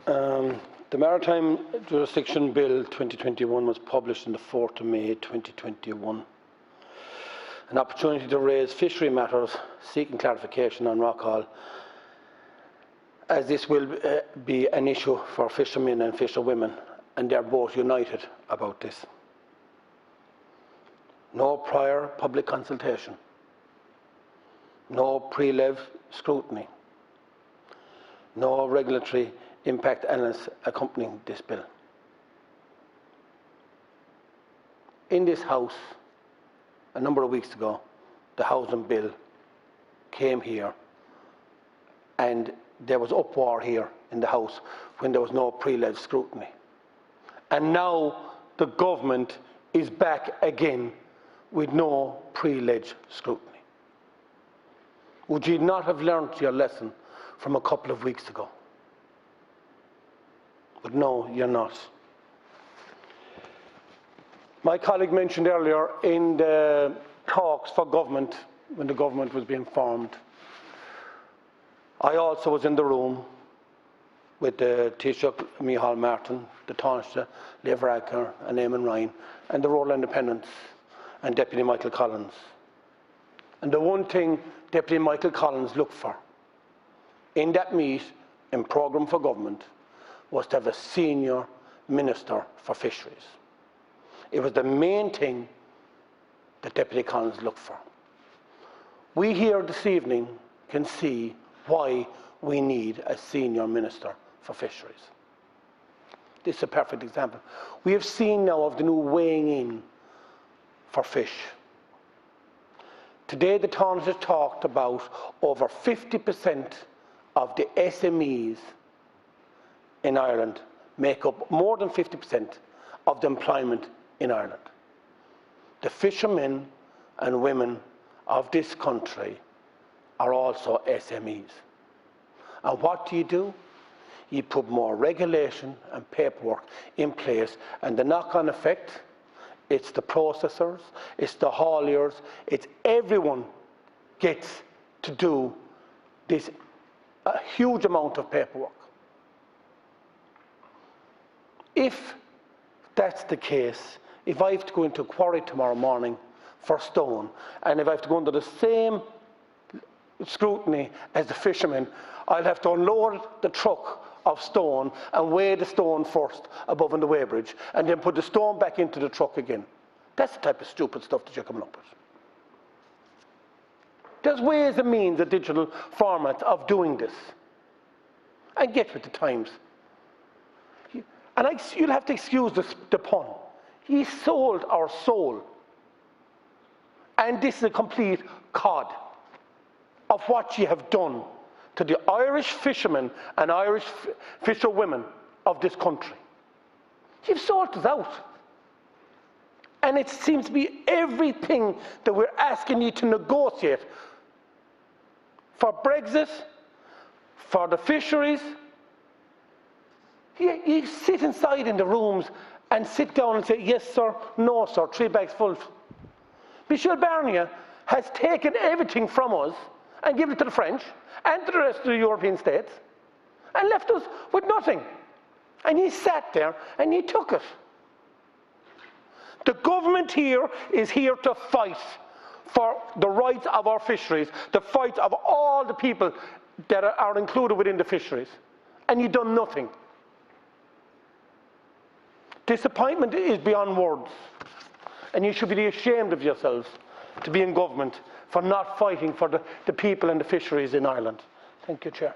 The Maritime Jurisdiction Bill 2021 was published on the 4th of May 2021. An opportunity to raise fishery matters seeking clarification on Rockall, as this will be an issue for fishermen and fisherwomen, and they're both united about this. No prior public consultation, no pre-lev scrutiny, no regulatory impact analysis accompanying this bill. In this House, a number of weeks ago, the housing bill came here, and there was uproar here in the House when there was no pre-lev scrutiny. And now the government is back again with no pre-lev scrutiny. Would you not have learnt your lesson from a couple of weeks ago? But no, you're not. My colleague mentioned earlier in the talks for government, when the government was being formed, I also was in the room with the Taoiseach Micheál Martin, the Taoiseach Leigh Varadkar and Eamon Ryan, and the Rural Independents and Deputy Michael Collins. And the one thing Deputy Michael Collins looked for in that meet in Programme for Government was to have a senior Minister for Fisheries. It was the main thing that Deputy Collins looked for. We here this evening can see why we need a senior Minister for Fisheries. This is a perfect example. We have seen now of the new weighing in for fish. Today the Taoiseach has talked about over 50% of the SMEs in Ireland make up more than 50% of the employment in Ireland. The fishermen and women of this country are also SMEs. And what do? You put more regulation and paperwork in place, and the knock-on effect, it's the processors, it's the hauliers, it's everyone gets to do this a huge amount of paperwork. If that's the case, if I have to go into a quarry tomorrow morning for stone, and if I have to go under the same scrutiny as the fishermen, I'll have to unload the truck of stone and weigh the stone first above on the weighbridge, and then put the stone back into the truck again. That's the type of stupid stuff that you're coming up with. There's ways and means, a digital format of doing this. And get with the times. And you'll have to excuse the pun. He sold our soul. And this is a complete cod of what you have done to the Irish fishermen and Irish fisherwomen of this country. You've sold us out. And it seems to be everything that we're asking you to negotiate for Brexit, for the fisheries. You sit inside in the rooms and sit down and say, yes, sir, no, sir, 3 bags full. Michel Barnier has taken everything from us and given it to the French and to the rest of the European states and left us with nothing. And he sat there and he took it. The government here is here to fight for the rights of our fisheries, the fight of all the people that are included within the fisheries. And you've done nothing. Disappointment is beyond words. And you should be ashamed of yourselves to be in government for not fighting for the people and the fisheries in Ireland. Thank you, Chair.